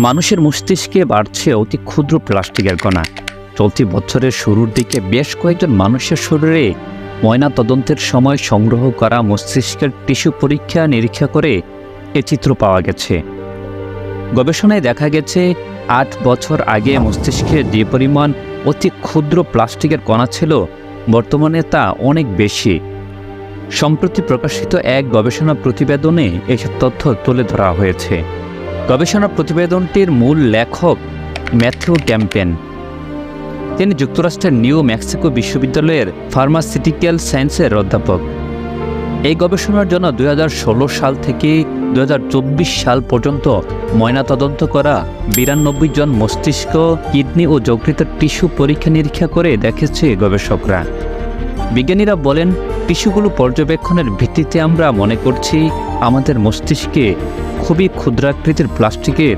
মানুষের মস্তিষ্কে বাড়ছে অতি ক্ষুদ্র প্লাস্টিকের কণা। চলতি বছরের শুরুর দিকে বেশ কয়েকজন মানুষের শরীরে ময়নাতদন্তের সময় সংগ্রহ করা মস্তিষ্কের টিস্যু পরীক্ষা নিরীক্ষা করে এ চিত্র পাওয়া গেছে। গবেষণায় দেখা গেছে ৮ বছর আগে মস্তিষ্কে যে পরিমাণ অতি ক্ষুদ্র প্লাস্টিকের কণা ছিল, বর্তমানে তা অনেক বেশি। সম্প্রতি প্রকাশিত এক গবেষণা প্রতিবেদনে এসব তথ্য তুলে ধরা হয়েছে। গবেষণা প্রতিবেদনটির মূল লেখক ম্যাথিউ ক্যাম্পেন। তিনি যুক্তরাষ্ট্রের নিউ মেক্সিকো বিশ্ববিদ্যালয়ের ফার্মাসিউটিক্যাল সায়েন্সের অধ্যাপক। এই গবেষণার জন্য 2016 সাল থেকে 2024 সাল পর্যন্ত ময়নাতদন্ত করা 92 জন মস্তিষ্ক, কিডনি ও যকৃতের টিস্যু পরীক্ষা নিরীক্ষা করে দেখেছে গবেষকরা। বিজ্ঞানীরা বলেন, টিস্যুগুলো পর্যবেক্ষণের ভিত্তিতে আমরা মনে করছি আমাদের মস্তিষ্কে খুবই ক্ষুদ্রাকৃতির প্লাস্টিকের